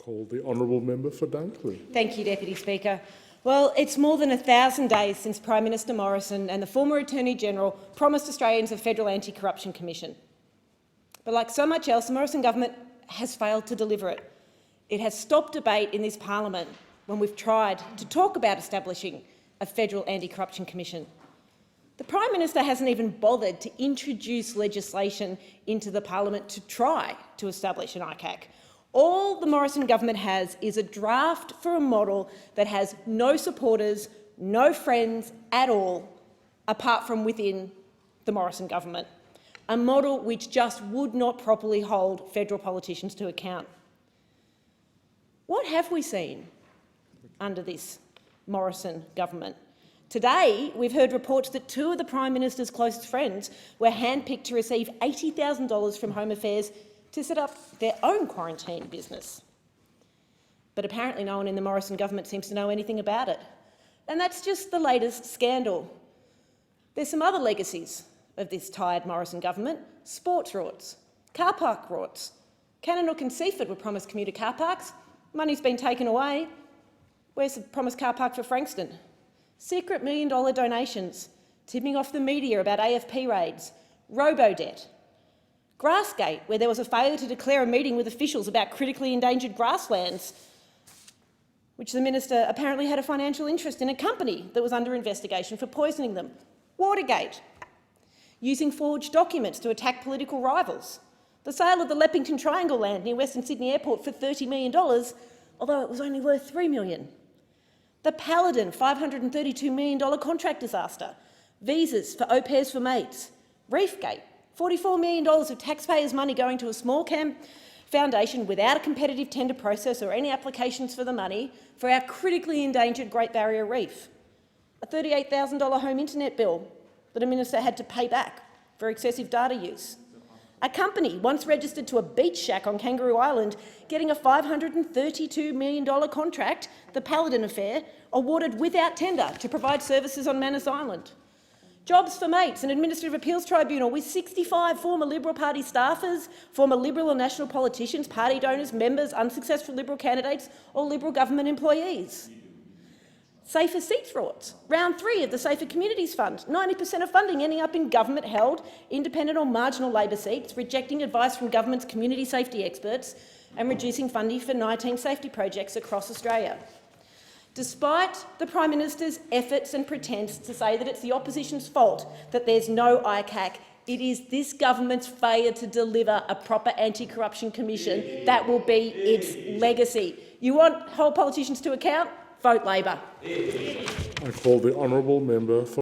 call the honourable member for Dunkley. Thank you, Deputy Speaker. Well, it's more than 1,000 days since Prime Minister Morrison and the former Attorney-General promised Australians a federal anti-corruption commission. But like so much else, the Morrison government has failed to deliver it. It has stopped debate in this parliament when we've tried to talk about establishing a federal anti-corruption commission. The Prime Minister hasn't even bothered to introduce legislation into the parliament to try to establish an ICAC. All the Morrison government has is a draft for a model that has no supporters, no friends at all, apart from within the Morrison government, a model which just would not properly hold federal politicians to account. What have we seen under this Morrison government? Today, we've heard reports that 2 of the Prime Minister's closest friends were handpicked to receive $80,000 from Home Affairs to set up their own quarantine business. But apparently no one in the Morrison government seems to know anything about it. And that's just the latest scandal. There's some other legacies of this tired Morrison government: sports rorts, car park rorts. Cannonook and Seaford were promised commuter car parks. Money's been taken away. Where's the promised car park for Frankston? Secret $1 million donations, tipping off the media about AFP raids, robo-debt. Grassgate, where there was a failure to declare a meeting with officials about critically endangered grasslands, which the minister apparently had a financial interest in a company that was under investigation for poisoning them. Watergate, using forged documents to attack political rivals. The sale of the Leppington Triangle land near Western Sydney Airport for $30 million, although it was only worth $3 million. The Paladin $532 million contract disaster, visas for au pairs for mates, Reefgate, $44 million of taxpayers' money going to a small foundation without a competitive tender process or any applications for the money for our critically endangered Great Barrier Reef, a $38,000 home internet bill that a minister had to pay back for excessive data use, a company once registered to a beach shack on Kangaroo Island getting a $532 million contract, the Paladin affair, awarded without tender to provide services on Manus Island. Jobs for Mates, an administrative appeals tribunal with 65 former Liberal Party staffers, former Liberal or National politicians, party donors, members, unsuccessful Liberal candidates or Liberal government employees. Safer Seats rorts, round 3 of the Safer Communities Fund, 90% of funding ending up in government-held, independent or marginal Labor seats, rejecting advice from government's community safety experts and reducing funding for 19 safety projects across Australia. Despite the Prime Minister's efforts and pretence to say that it's the opposition's fault that there's no ICAC, it is this government's failure to deliver a proper anti-corruption commission that will be its legacy. You want to hold politicians to account? Vote Labor. I call the honourable member for